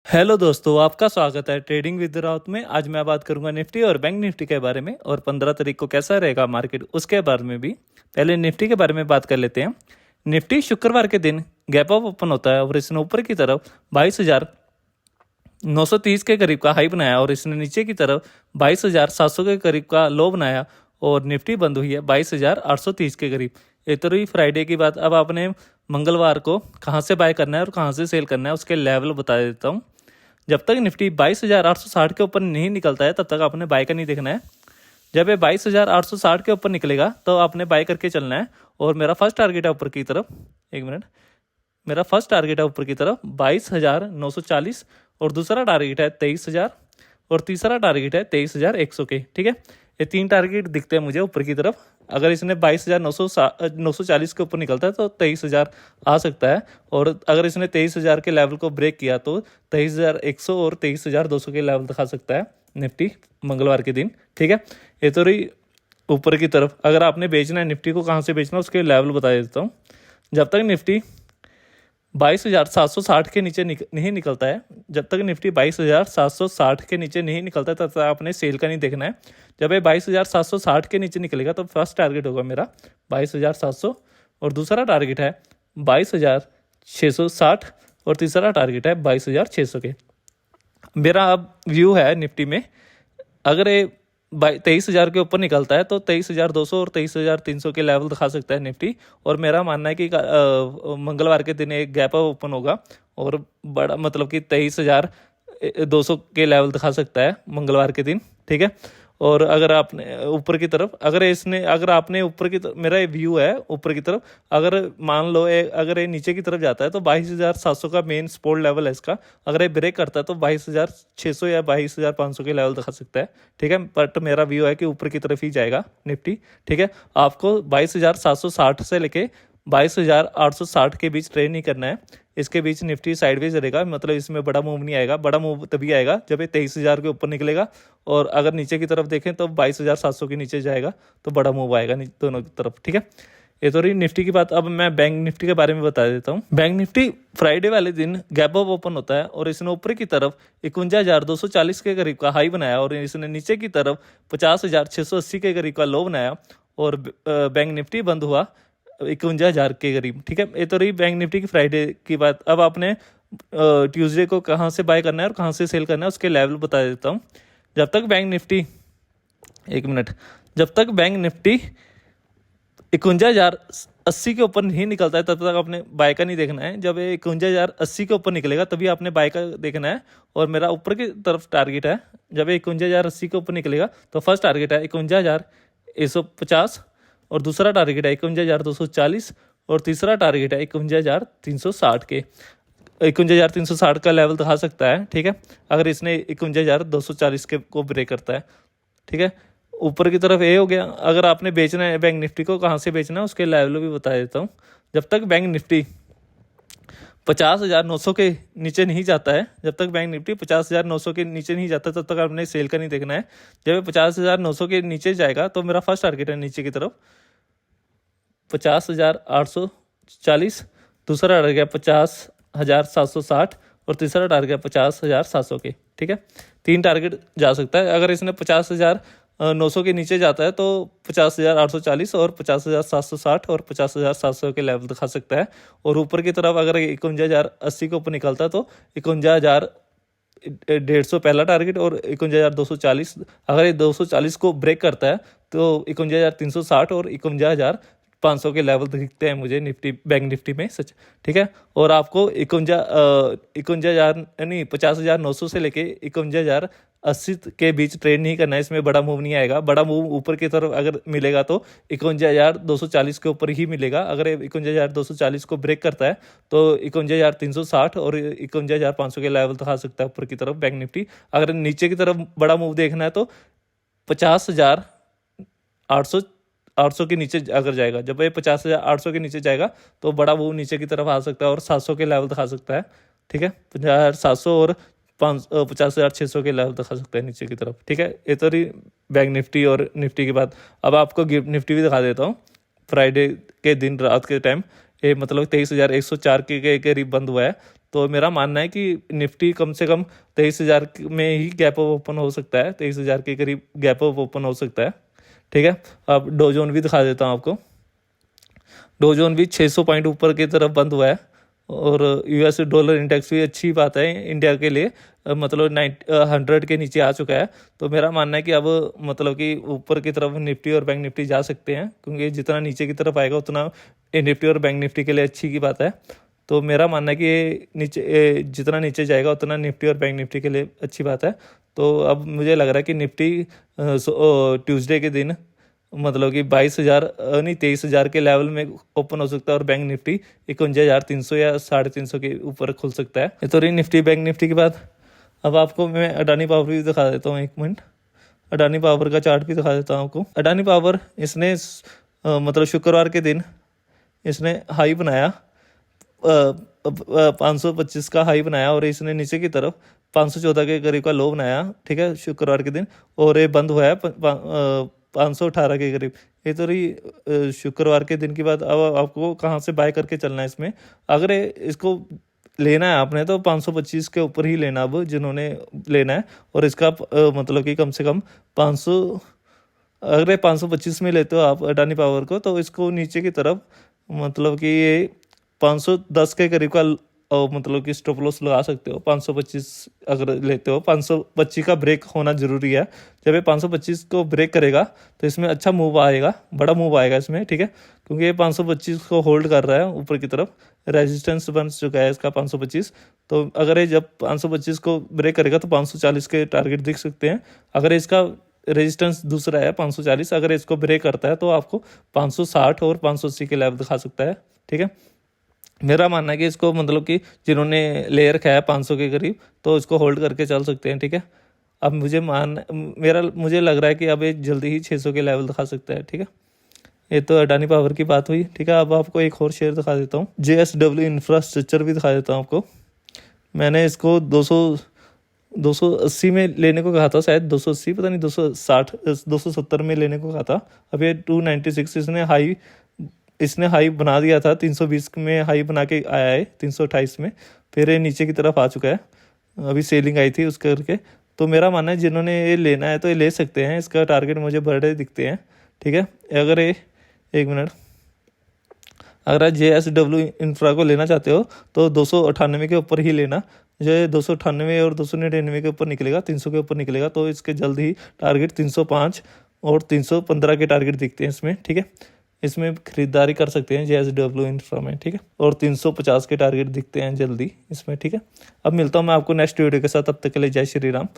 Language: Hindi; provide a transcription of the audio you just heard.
हेलो दोस्तों, आपका स्वागत है ट्रेडिंग विद राउत में। आज मैं बात करूंगा निफ्टी और बैंक निफ्टी के बारे में और 15 तारीख को कैसा रहेगा मार्केट उसके बारे में भी। पहले निफ्टी के बारे में बात कर लेते हैं। निफ्टी शुक्रवार के दिन गैप अप ओपन होता है और इसने ऊपर की तरफ 22,930 के करीब का हाई बनाया और इसने नीचे की तरफ 22,700 के करीब का लो बनाया और निफ्टी बंद हुई है 22,830 के करीब। ये तो रही फ्राइडे की बात। अब आपने मंगलवार को कहाँ से बाय करना है और कहाँ से सेल करना है उसके लेवल बता देता हूँ। जब तक निफ्टी 22,860 के ऊपर नहीं निकलता है तब तक आपने बाय का नहीं देखना है। जब ये 22,860 के ऊपर निकलेगा तो आपने बाय करके चलना है। और मेरा फर्स्ट टारगेट है ऊपर की तरफ, एक मिनट, मेरा फर्स्ट टारगेट है ऊपर की तरफ 22,940 और दूसरा टारगेट है 23,000 और तीसरा टारगेट है 23,100 के। ठीक है, ये तीन टारगेट दिखते हैं मुझे ऊपर की तरफ। अगर इसने 22,940 के ऊपर निकलता है तो 23,000 आ सकता है और अगर इसने 23,000 के लेवल को ब्रेक किया तो 23,100 और 23,200 के लेवल दिखा सकता है निफ्टी मंगलवार के दिन। ठीक है, ये तो रही ऊपर की तरफ। अगर आपने बेचना है निफ्टी को, कहाँ से बेचना है उसके लेवल बता देता हूँ। जब तक निफ्टी 22,760 के नीचे नहीं निकलता है, जब तक निफ्टी 22,760 के नीचे नहीं निकलता है तब तक आपने सेल का नहीं देखना है। जब ये 22,760 के नीचे निकलेगा तो फर्स्ट टारगेट होगा मेरा 22,700 और दूसरा टारगेट है 22,660 और तीसरा टारगेट है 22,600 के। मेरा अब व्यू है निफ्टी में, अगर ये 23,000 के ऊपर निकलता है तो 23,200 और 23,300 के लेवल दिखा सकता है निफ्टी। और मेरा मानना है कि मंगलवार के दिन एक गैप अप ओपन होगा और बड़ा मतलब कि 23,200 के लेवल दिखा सकता है मंगलवार के दिन। ठीक है, और अगर आपने ऊपर की तरफ अगर आपने ऊपर की तरफ, मेरा ये व्यू है ऊपर की तरफ, अगर मान लो अगर ये नीचे की तरफ जाता है तो 22,700 का मेन सपोर्ट लेवल है इसका। अगर ये ब्रेक करता है तो 22,600 या 22,500 के लेवल दिखा सकता है। ठीक है, बट मेरा व्यू है कि ऊपर की तरफ ही जाएगा निफ्टी। ठीक है, आपको 22,760 से लेके 22,860 के बीच ट्रेड नहीं करना है। इसके बीच निफ्टी साइडवेज रहेगा, मतलब इसमें बड़ा मूव नहीं आएगा। बड़ा मूव तभी आएगा जब ये 23,000 के ऊपर निकलेगा और अगर नीचे की तरफ देखें तो 22,700 के नीचे जाएगा तो बड़ा मूव आएगा दोनों की तरफ। ठीक है, ये तो रही निफ्टी की बात। अब मैं बैंक निफ्टी के बारे में बता देता हूँ। बैंक निफ्टी फ्राइडे वाले दिन गैप अप ओपन होता है और इसने ऊपर की तरफ 51,240 के करीब का हाई बनाया और इसने नीचे की तरफ 50,680 के करीब का लो बनाया और बैंक निफ्टी बंद हुआ 51,000 के करीब। ठीक है, ये तो रही बैंक निफ्टी की फ्राइडे की बात। अब आपने ट्यूसडे को कहाँ से बाय करना है और कहाँ से सेल करना है उसके लेवल बता देता हूँ। जब तक बैंक निफ्टी, एक मिनट, जब तक बैंक निफ्टी 51,080 के ऊपर नहीं निकलता है तब तक आपने बाय का नहीं देखना है। जब ये 51,080 के ऊपर निकलेगा तभी आपने बाय का देखना है। और मेरा ऊपर की तरफ टारगेट है, जब ये 51,080 के ऊपर निकलेगा तो फर्स्ट टारगेट है 51,150 और दूसरा टारगेट है 51,240 और तीसरा टारगेट है 51,360 के। 51,360 का लेवल दिखा सकता है। ठीक है, अगर इसने 51,240 के को ब्रेक करता है। ठीक है, ऊपर की तरफ ये हो गया। अगर आपने बेचना है बैंक निफ्टी को, कहाँ से बेचना है उसके लेवल भी बता देता हूँ। जब तक बैंक निफ्टी 50,900 के नीचे नहीं जाता है, जब तक बैंक निफ्टी 50,900 के नीचे नहीं जाता तब तक आपने सेल का नहीं देखना है। जब 50,900 के नीचे जाएगा तो मेरा फर्स्ट टारगेट है नीचे की तरफ 50,840, दूसरा टारगेट है 50,760 और तीसरा टारगेट 50,700 के। ठीक है, तीन टारगेट जा सकता है। अगर इसने 50,900 के नीचे जाता है तो 50,840 और 50,760 और 50,700 के लेवल दिखा सकता है। और ऊपर की तरफ अगर 51,080 के ऊपर निकलता है तो 51,150 पहला टारगेट और 51,240। अगर ये 240 को ब्रेक करता है तो 51,360 और 51,500 के लेवल दिखते हैं मुझे निफ्टी, बैंक निफ्टी में सच। ठीक है, और आपको 51,000 नहीं 50,900 से लेके 51,080 के बीच ट्रेड नहीं करना है। इसमें बड़ा मूव नहीं आएगा। बड़ा मूव ऊपर की तरफ अगर मिलेगा तो 51,240 के ऊपर ही मिलेगा। अगर 51,240 को ब्रेक करता है तो 51,360 और 51,500 के लेवल दिखा सकता है ऊपर की तरफ बैंक निफ्टी। अगर नीचे की तरफ बड़ा मूव देखना है तो 50,800 के नीचे अगर जाएगा, जब ये 50,800 के नीचे जाएगा तो बड़ा मूव नीचे की तरफ आ सकता है और 700 के लेवल दिखा सकता है। ठीक है, 50,700 और 50,600 के लेवल दिखा सकता है नीचे की तरफ। ठीक है, ये तो रही बैंक निफ्टी और निफ्टी के बाद। अब आपको गिफ्ट निफ्टी भी दिखा देता हूँ। फ्राइडे के दिन रात के टाइम ये मतलब 23,104 के करीब बंद हुआ है। तो मेरा मानना है कि निफ्टी कम से कम 23,000 में ही गैप अप ओपन हो सकता है, 23,000 के करीब गैप अप ओपन हो सकता है। ठीक है, अब डो जोन भी दिखा देता हूँ आपको। डो जोन भी 600 पॉइंट ऊपर की तरफ बंद हुआ है और यूएस डॉलर इंडेक्स भी अच्छी बात है इंडिया के लिए, मतलब 100 के नीचे आ चुका है। तो मेरा मानना है कि अब मतलब कि ऊपर की तरफ निफ्टी और बैंक निफ्टी जा सकते हैं, क्योंकि जितना नीचे की तरफ आएगा उतना निफ्टी और बैंक निफ्टी के लिए अच्छी की बात है। तो मेरा मानना है कि जितना नीचे जाएगा उतना निफ्टी और बैंक निफ्टी के लिए अच्छी बात है। तो अब मुझे लग रहा है कि निफ्टी ट्यूसडे के दिन मतलब कि 22,000 नहीं 23,000 के लेवल में ओपन हो सकता है और बैंक निफ्टी 51,300 या 350 के ऊपर खुल सकता है। ये तो रही निफ्टी बैंक निफ्टी की बात। अब आपको मैं अडानी पावर भी दिखा देता हूँ, एक मिनट। अडानी पावर का चार्ट भी दिखा देता हूँ आपको। अडानी पावर इसने मतलब शुक्रवार के दिन इसने हाई बनाया, 525 का हाई बनाया और इसने नीचे की तरफ 514 के करीब का लो बनाया। ठीक है, शुक्रवार के दिन, और ये बंद हुआ है 518 के करीब। ये तो रही शुक्रवार के दिन की बात। अब आपको कहाँ से बाय करके चलना है इसमें। अगर इसको लेना है आपने तो 525 के ऊपर ही लेना, अब जिन्होंने लेना है। और इसका मतलब कि कम से कम 500, अगर 525 में लेते हो आप अडानी पावर को, तो इसको नीचे की तरफ मतलब कि ये 510 के करीब का मतलब कि स्टॉप लॉस लगा सकते हो। 525 अगर लेते हो, 525 का ब्रेक होना जरूरी है। जब ये 525 को ब्रेक करेगा तो इसमें अच्छा मूव आएगा, बड़ा मूव आएगा इसमें। ठीक है, क्योंकि ये 525 को होल्ड कर रहा है ऊपर की तरफ, रेजिस्टेंस बन चुका है इसका 525। तो अगर ये जब 525 को ब्रेक करेगा तो 540 के टारगेट दिख सकते हैं। अगर इसका रेजिस्टेंस दूसरा है 540, अगर इसको ब्रेक करता है तो आपको 560 और 580 के लेवल दिखा सकता है। ठीक है, मेरा मानना है कि इसको मतलब कि जिन्होंने ले रखा है 500 के करीब, तो इसको होल्ड करके चल सकते हैं। ठीक है, अब मुझे लग रहा है कि अब ये जल्दी ही 600 के लेवल दिखा सकता है। ठीक है, ये तो अडानी पावर की बात हुई। ठीक है, अब आपको एक और शेयर दिखा देता हूँ, JSW इंफ्रास्ट्रक्चर भी दिखा देता हूँ आपको। मैंने इसको 280 में लेने को कहा था, शायद 280, पता नहीं 260 270 में लेने को कहा था। अब ये 296 इसने हाई बना दिया था, 320 में हाई बना के आया है 328 में, फिर ये नीचे की तरफ आ चुका है। अभी सेलिंग आई थी उस करके। तो मेरा मानना है जिन्होंने ये लेना है तो ये ले सकते हैं, इसका टारगेट मुझे बड़े दिखते हैं। ठीक है, अगर ये एक मिनट, अगर आप JSW इंफ्रा को लेना चाहते हो तो 298 के ऊपर ही लेना। जो 298 और 299 के ऊपर निकलेगा, 300 के ऊपर निकलेगा, तो इसके जल्द ही टारगेट 305 और 315 के टारगेट दिखते हैं इसमें। ठीक है, इसमें खरीदारी कर सकते हैं JSW इंफ्रा में। ठीक है, और 350 के टारगेट दिखते हैं जल्दी इसमें। ठीक है, अब मिलता हूँ मैं आपको नेक्स्ट वीडियो के साथ, तब तक के लिए जय श्री राम।